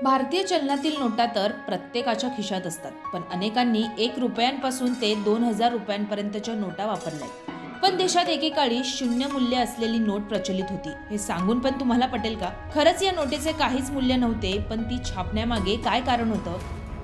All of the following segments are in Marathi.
भारतीय चलनातील नोटा तर प्रत्येकाच्या खिशात असतात, पण अनेकांनी 1 रुपयांपासून ते 2000 रुपयांपर्यंतच्या नोटा वापरल्या। पण देशात एकेकाळी शून्य मूल्य असलेली नोट प्रचलित होती। हे सांगून पण तुम्हाला पटेल का? खरंच या नोटेचे काहीच मूल्य नव्हते, पण ती छापण्यामागे काय कारण होतं?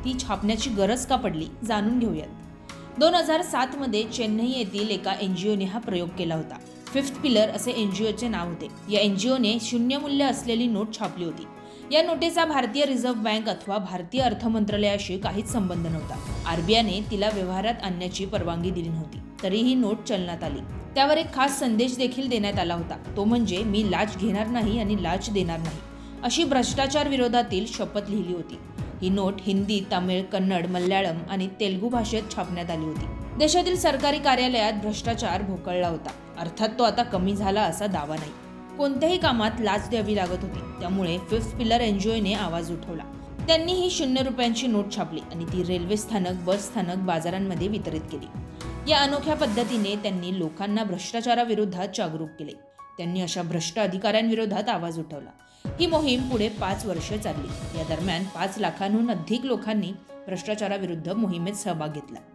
ती छापण्याची गरज का पडली? जाणून घेऊयात। 2007 मध्ये चेन्नई येथील एका एनजीओने हा प्रयोग केला होता। फिफ्थ पिलर असे एनजीओचे नाव होते। या एनजीओने शून्य मूल्य असलेली नोट छापली होती। या नोटेचा भारतीय रिझर्व्ह बँक अथवा भारतीय अर्थ मंत्रालयाशी काहीच संबंध नव्हता। आरबीआयने तिला व्यवहारात आणण्याची परवानगी दिली नव्हती, तरी ही नोट चलनात आली। त्यावर एक खास संदेश देखील देण्यात आला होता, तो म्हणजे मी लाच घेणार नाही आणि लाच देणार नाही, अशी भ्रष्टाचार विरोधातील शपथ लिहिली होती। ही नोट हिंदी, तमिळ, कन्नड, मल्याळम आणि तेलुगू भाषेत छापण्यात आली होती। देशातील सरकारी कार्यालयात भ्रष्टाचार भोकळला होता। अर्थात तो आता कमी झाला असा दावा नाही। कोणत्याही कामात लाच द्यावी लागत होती, त्यामुळे फिफ्थ पिलर एनजीओने आवाज उठवला। त्यांनी ही 0 रुपयांची नोट छापली आणि ती रेल्वे स्थानक, बस स्थानक, बाजारांमध्ये वितरित केली। या अनोख्या पद्धतीने त्यांनी लोकांना भ्रष्टाचाराविरोधात जागरूक केले। त्यांनी अशा भ्रष्ट अधिकाऱ्यांविरोधात आवाज उठवला। ही मोहीम पुढे 5 वर्षे चालली। या दरम्यान 5 लाखांहून अधिक लोकांनी भ्रष्टाचाराविरुद्ध मोहिमेत सहभाग घेतला।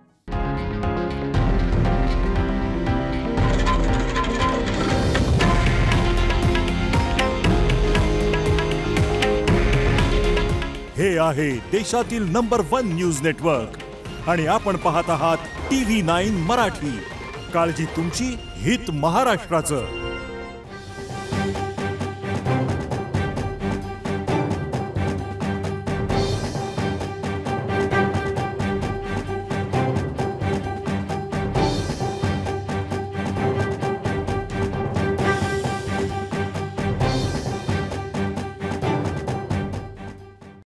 हे आहे देशातील नंबर 1 न्यूज नेटवर्क आणि आपण पाहत आहात TV9 मराठी। काळजी तुमची, हित महाराष्ट्राचं।